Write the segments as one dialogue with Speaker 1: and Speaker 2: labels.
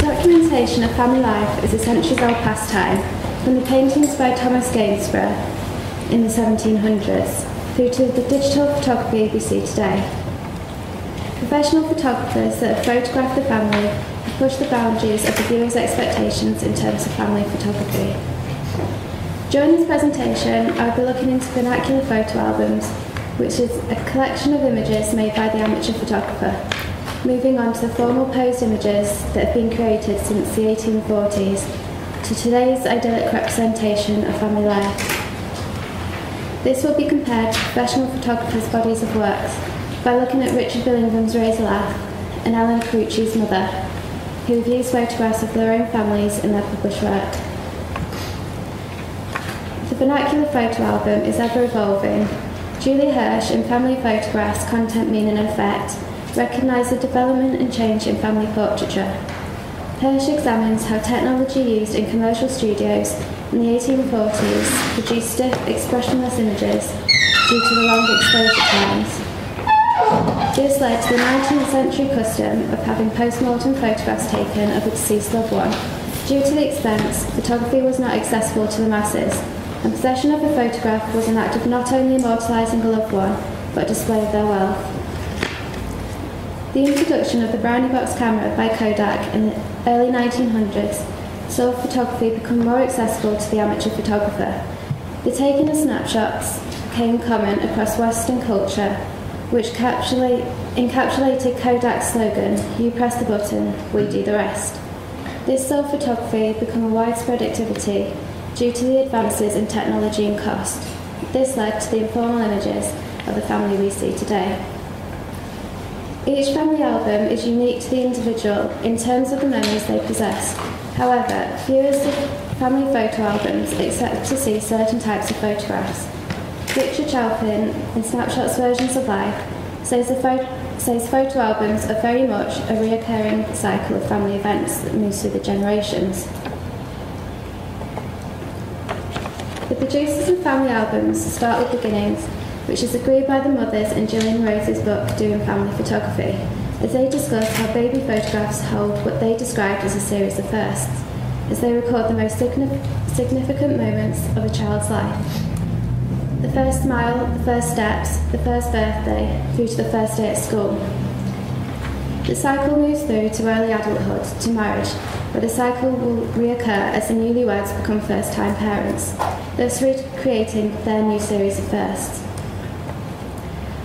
Speaker 1: documentation of family life is a centuries-old pastime, from the paintings by Thomas Gainsborough in the 1700s through to the digital photography we see today. Professional photographers that have photographed the family have pushed the boundaries of the viewer's expectations in terms of family photography. During this presentation, I'll be looking into vernacular photo albums, which is a collection of images made by the amateur photographer, moving on to the formal posed images that have been created since the 1840s to today's idyllic representation of family life. This will be compared to professional photographers' bodies of works by looking at Richard Billingham's Razor Laugh and Ellen Carucci's mother, who have used photographs of their own families in their published work. The vernacular photo album is ever evolving. Julie Hirsch in Family Photographs, Content, Meaning and Effect recognise the development and change in family portraiture. Hirsch examines how technology used in commercial studios in the 1840s produced stiff, expressionless images due to the long exposure times. This led to the 19th century custom of having post-mortem photographs taken of a deceased loved one. Due to the expense, photography was not accessible to the masses, and possession of a photograph was an act of not only immortalising a loved one, but a display of their wealth. The introduction of the brownie box camera by Kodak in the early 1900s saw photography become more accessible to the amateur photographer. The taking of snapshots became common across Western culture, which encapsulated Kodak's slogan, "You press the button, we do the rest." This saw photography become a widespread activity due to the advances in technology and cost. This led to the informal images of the family we see today. Each family album is unique to the individual in terms of the memories they possess. However, viewers of family photo albums expect to see certain types of photographs. Richard Chalpin, in Snapshots Versions of Life, says photo albums are very much a reoccurring cycle of family events that moves through the generations. The producers of family albums start with beginnings, which is agreed by the mothers in Gillian Rose's book, Doing Family Photography, as they discuss how baby photographs hold what they described as a series of firsts, as they record the most significant moments of a child's life. The first smile, the first steps, the first birthday, through to the first day at school. The cycle moves through to early adulthood, to marriage, where the cycle will reoccur as the newlyweds become first-time parents, thus recreating their new series of firsts.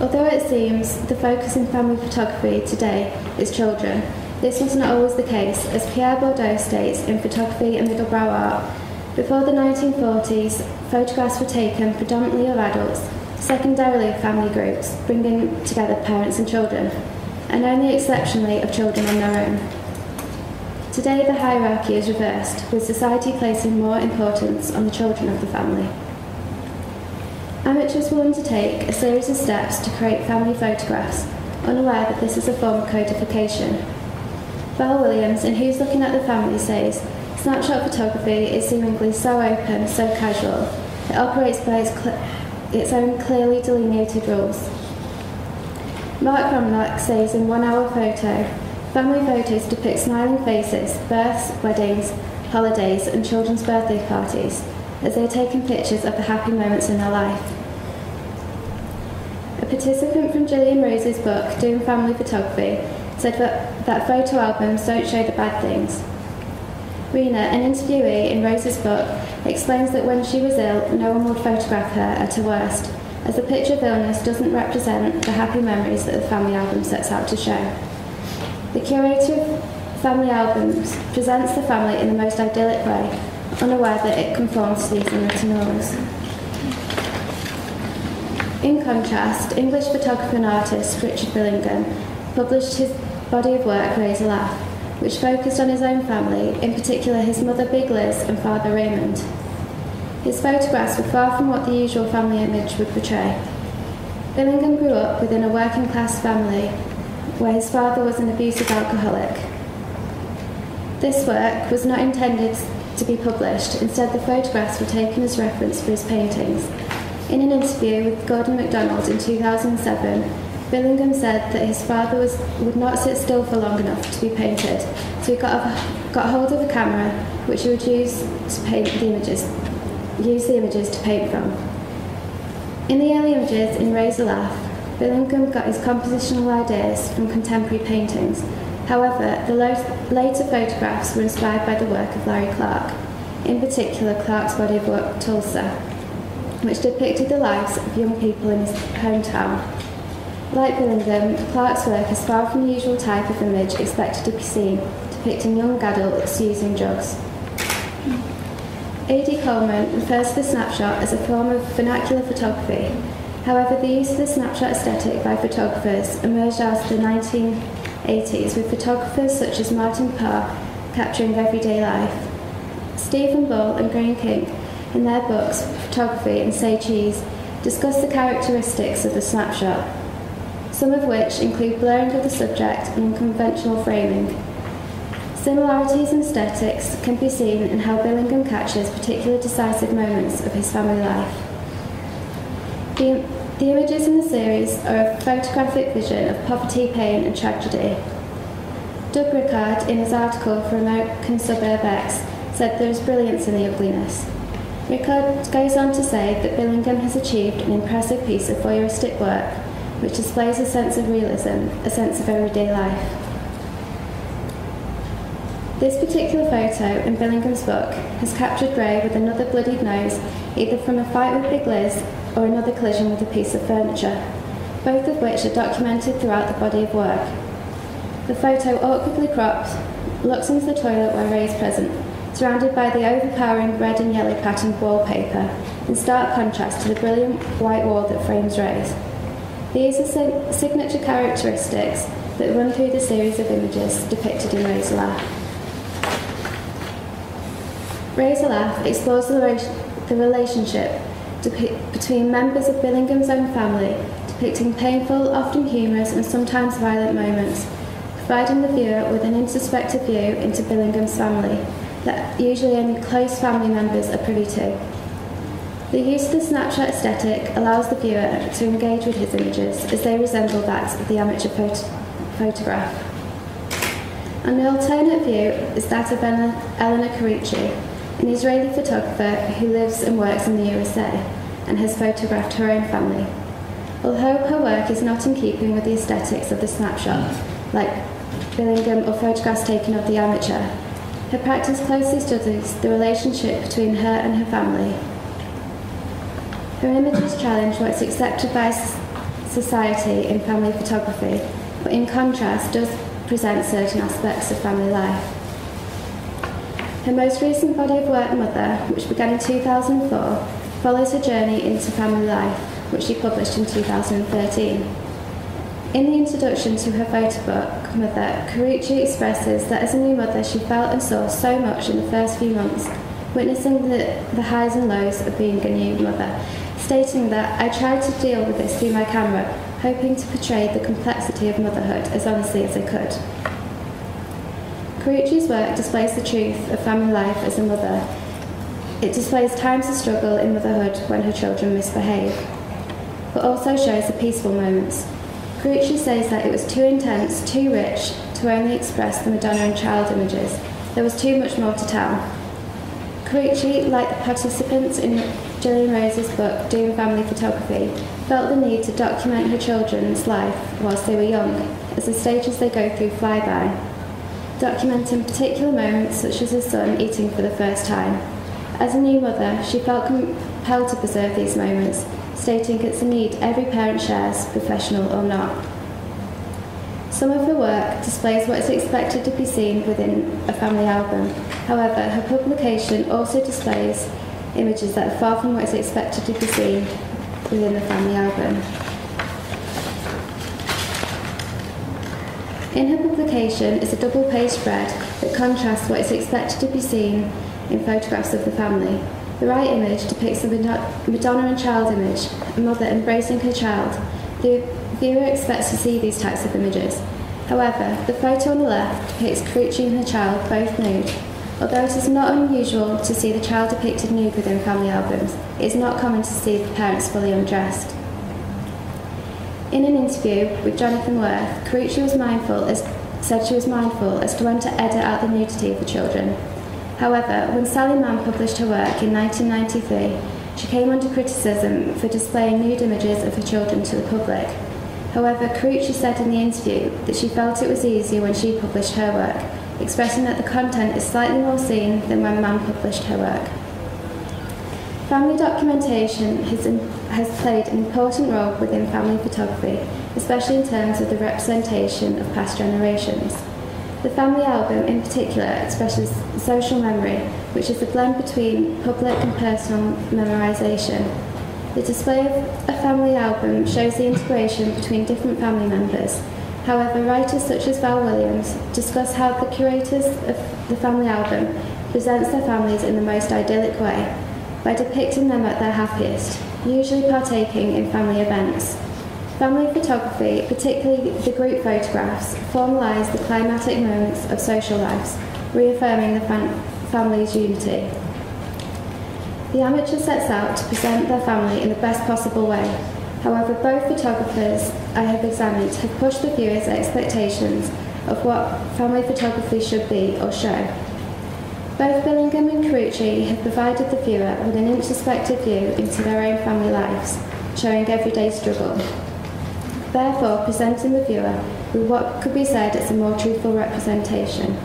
Speaker 1: Although it seems the focus in family photography today is children, this was not always the case, as Pierre Bourdieu states in Photography and Middlebrow Art. Before the 1940s, photographs were taken predominantly of adults, secondarily of family groups, bringing together parents and children, and only exceptionally of children on their own. Today the hierarchy is reversed, with society placing more importance on the children of the family. Amateurs will undertake a series of steps to create family photographs, unaware that this is a form of codification. Val Williams, in Who's Looking at the Family, says, "Snapshot photography is seemingly so open, so casual. It operates by its own clearly delineated rules." Mark Romnock says in 1 Hour Photo, "Family photos depict smiling faces, births, weddings, holidays, and children's birthday parties, as they're taking pictures of the happy moments in their life." A participant from Gillian Rose's book, Doing Family Photography, said that photo albums don't show the bad things. Rena, an interviewee in Rose's book, explains that when she was ill, no one would photograph her at her worst, as the picture of illness doesn't represent the happy memories that the family album sets out to show. The curator of family albums presents the family in the most idyllic way, unaware that it conforms to these unwritten rules. In contrast, English photographer and artist Richard Billingham published his body of work, Razor Laugh, which focused on his own family, in particular his mother Big Liz and father Raymond. His photographs were far from what the usual family image would portray. Billingham grew up within a working-class family where his father was an abusive alcoholic. This work was not intended to be published. Instead, the photographs were taken as reference for his paintings. In an interview with Gordon MacDonald in 2007, Billingham said that his father would not sit still for long enough to be painted, so he got hold of a camera which he would use the images to paint from. In the early images in Raise a Laugh, Billingham got his compositional ideas from contemporary paintings. However, the later photographs were inspired by the work of Larry Clark, in particular Clark's body of work Tulsa, which depicted the lives of young people in his hometown. Like Billingham, Clark's work is far from the usual type of image expected to be seen, depicting young adults using drugs. A.D. Coleman refers to the snapshot as a form of vernacular photography. However, the use of the snapshot aesthetic by photographers emerged out of the 1980s, with photographers such as Martin Parr capturing everyday life. Stephen Bull and Graham King, in their books Photography and Say Cheese, discuss the characteristics of the snapshot, some of which include blurring of the subject and unconventional framing. Similarities in aesthetics can be seen in how Billingham captures particular decisive moments of his family life. The images in the series are a photographic vision of poverty, pain and tragedy. Doug Rickard, in his article for American Suburb X, said there is brilliance in the ugliness. Rickard goes on to say that Billingham has achieved an impressive piece of voyeuristic work which displays a sense of realism, a sense of everyday life. This particular photo in Billingham's book has captured Ray with another bloodied nose, either from a fight with Big Liz or another collision with a piece of furniture, both of which are documented throughout the body of work. The photo, awkwardly cropped, looks into the toilet where Ray is present, surrounded by the overpowering red and yellow patterned wallpaper, in stark contrast to the brilliant white wall that frames Ray's. These are signature characteristics that run through the series of images depicted in Raise a Laugh. Raise a Laugh explores the relationship between members of Billingham's own family, depicting painful, often humorous and sometimes violent moments, providing the viewer with an introspective view into Billingham's family that usually only close family members are privy to. The use of the snapshot aesthetic allows the viewer to engage with his images as they resemble that of the amateur photograph. An alternate view is that of Eleanor Carucci, an Israeli photographer who lives and works in the USA and has photographed her own family. Although her work is not in keeping with the aesthetics of the snapshot, like Billingham or photographs taken of the amateur, her practice closely studies the relationship between her and her family. Her images challenge what's accepted by society in family photography, but in contrast does present certain aspects of family life. Her most recent body of work, Mother, which began in 2004, follows her journey into family life, which she published in 2013. In the introduction to her photo book, Mother, Carucci expresses that as a new mother she felt and saw so much in the first few months, witnessing the highs and lows of being a new mother, stating that I tried to deal with this through my camera, hoping to portray the complexity of motherhood as honestly as I could. Carucci's work displays the truth of family life as a mother. It displays times of struggle in motherhood when her children misbehave, but also shows the peaceful moments. Carucci says that it was too intense, too rich, to only express the Madonna and child images. There was too much more to tell. Carucci, like the participants in Gillian Rose's book, Doing Family Photography, felt the need to document her children's life whilst they were young, as the stages they go through fly by, documenting particular moments such as her son eating for the first time. As a new mother, she felt compelled to preserve these moments, stating it's a need every parent shares, professional or not. Some of her work displays what is expected to be seen within a family album. However, her publication also displays images that are far from what is expected to be seen within the family album. In her publication is a double-page spread that contrasts what is expected to be seen in photographs of the family. The right image depicts a Madonna and child image, a mother embracing her child. The viewer expects to see these types of images. However, the photo on the left depicts Carucci and her child both nude. Although it is not unusual to see the child depicted nude within family albums, it is not common to see the parents fully undressed. In an interview with Jonathan Worth, Carucci said she was mindful as to when to edit out the nudity of the children. However, when Sally Mann published her work in 1993, she came under criticism for displaying nude images of her children to the public. However, Carucci said in the interview that she felt it was easier when she published her work, expressing that the content is slightly more seen than when Mann published her work. Family documentation has played an important role within family photography, especially in terms of the representation of past generations. The family album, in particular, expresses social memory, which is a blend between public and personal memorisation. The display of a family album shows the integration between different family members. However, writers such as Val Williams discuss how the curators of the family album presents their families in the most idyllic way, by depicting them at their happiest, usually partaking in family events. Family photography, particularly the group photographs, formalise the climatic moments of social lives, reaffirming the family's unity. The amateur sets out to present their family in the best possible way. However, both photographers I have examined have pushed the viewer's expectations of what family photography should be or show. Both Billingham and Carucci have provided the viewer with an introspective view into their own family lives, showing everyday struggle, therefore presenting the viewer with what could be said as a more truthful representation.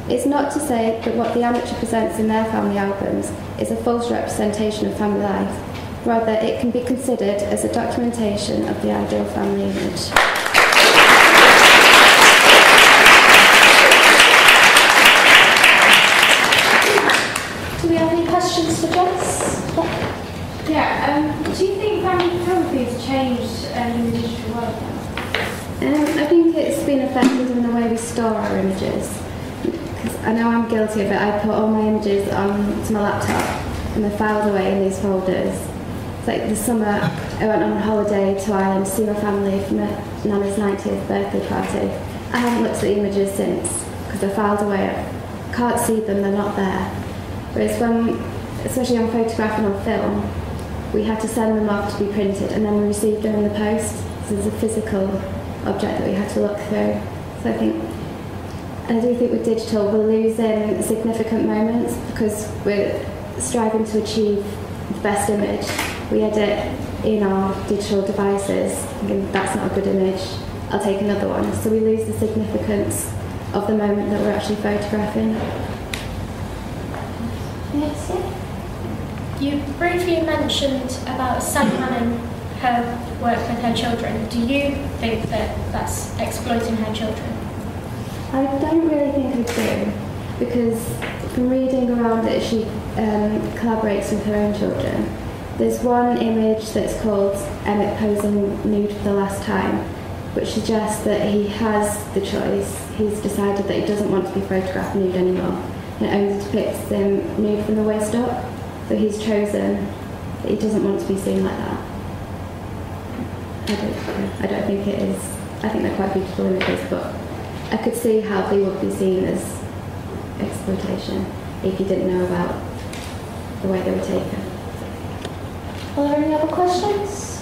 Speaker 1: It's not to say that what the amateur presents in their family albums is a false representation of family life, rather it can be considered as a documentation of the ideal family image.
Speaker 2: Do we have any questions for Jess?
Speaker 3: Yeah, do you think family photography has changed in the digital world now?
Speaker 1: I think it's been affected in the way we store our images. Because I know I'm guilty of it. I put all my images onto my laptop and they're filed away in these folders. It's like this summer I went on holiday to Ireland to see my family for my Nana's 90th birthday party. I haven't looked at the images since because they're filed away. I can't see them, they're not there. Whereas when, especially on photographing on film, we had to send them off to be printed and then we received them in the post. So there's a physical object that we had to look through. So I do think with digital we're losing significant moments because we're striving to achieve the best image. We edit in our digital devices, thinking that's not a good image, I'll take another one. So we lose the significance of the moment that we're actually photographing.
Speaker 2: Yes, yeah. You briefly mentioned about Sally Mann and her work with her children. Do you think that that's exploiting her children?
Speaker 1: I don't really think I do, because from reading around it, she collaborates with her own children. There's one image that's called Emmett posing nude for the last time, which suggests that he has the choice. He's decided that he doesn't want to be photographed nude anymore. It only depicts him nude from the waist up, so he's chosen that he doesn't want to be seen like that. I don't think it is. I think they're quite beautiful images, but I could see how they would be seen as exploitation if you didn't know about the way they were taken.
Speaker 2: Are there any other questions?